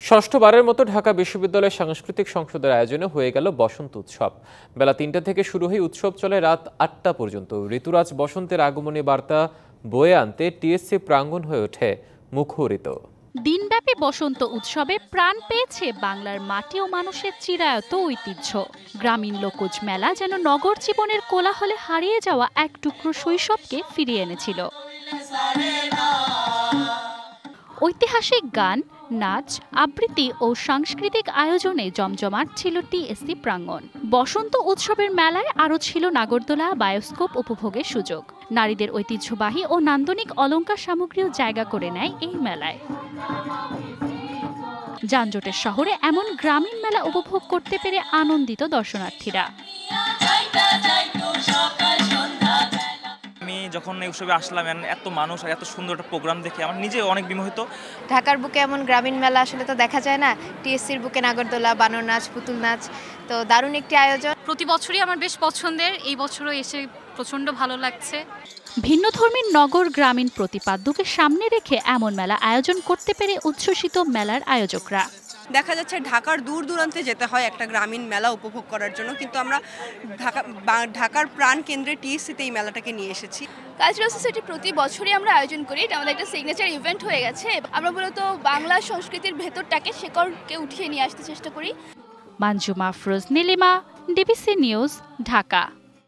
ষষ্ঠবারের মতো ঢাকা বিশ্ববিদ্যালয়ের সাংস্কৃতিক সংসদের আয়োজনে হয়ে গেল বসন্ত উৎসব। বেলা ৩টা থেকে শুরু হয়ে উৎসব চলে রাত ৮টা পর্যন্ত। ঋতুরাজ বসন্তের আগমনী বার্তা বয়ে আনতে টিএসসি প্রাঙ্গণ হয়ে ওঠে মুখরিত। দিনব্যাপী বসন্ত উৎসবে প্রাণ পেয়েছে বাংলার মাটি ও মানুষের চিরায়ত ঐতিহ্য। গ্রামীণ লোকজ মেলা যেন নগর জীবনের কোলাহলে হারিয়ে যাওয়া এক টুকরো শৈশবকে ফিরিয়ে এনেছিল। ঐতিহাসিক গান, নাচ, আবৃত্তি ও সাংস্কৃতিক আয়োজনে জমজমাট ছিল টিএসসি প্রাঙ্গণ। বসন্ত উৎসবের মেলায় আরও ছিল নাগরদোলা, বায়োস্কোপ উপভোগের সুযোগ। নারীদের ঐতিহ্যবাহী ও নান্দনিক অলংকার সামগ্রীও জায়গা করে নেয় এই মেলায়। যানজটের শহরে এমন গ্রামীণ মেলা উপভোগ করতে পেরে আনন্দিত দর্শনার্থীরা। আমি যখন এই উৎসবে আসলাম, এত মানুষ আর এত সুন্দর একটা প্রোগ্রাম দেখে আমার নিজে অনেক বিমোহিত। ঢাকার বুকে এমন গ্রামীণ মেলা আসলে তো দেখা যায় না। টিএসসির বুকে নাগরদোলা, বানর নাচ, পুতুল নাচ, তো দারুণ একটি আয়োজন। প্রতি বছরই আমার বেশ পছন্দের, এই বছরও এসে প্রচণ্ড ভালো লাগছে। ভিন্নধর্মীর নগর গ্রামীণ প্রতিপাদ্যকে সামনে রেখে এমন মেলা আয়োজন করতে পেরে উচ্ছ্বসিত মেলার আয়োজকরা। দেখা যাচ্ছে ঢাকার দূর দূরান্তে যেতে হয় একটা গ্রামীণ মেলা উপভোগ করার জন্য, কিন্তু আমরা ঢাকার প্রাণ কেন্দ্রে টিএসসিতে এই মেলাটাকে নিয়ে এসেছি। কালচারাল সোসাইটি প্রতি বছরই আমরা আয়োজন করি, এটা আমাদের একটা সিগনেচার ইভেন্ট হয়ে গেছে। আমরা মূলত বাংলা সংস্কৃতির ভেতরটাকে, শেকড়কে উঠিয়ে নিয়ে আসতে চেষ্টা করি। Manjuma Afroz, Nilima, DBC news, Dhaka.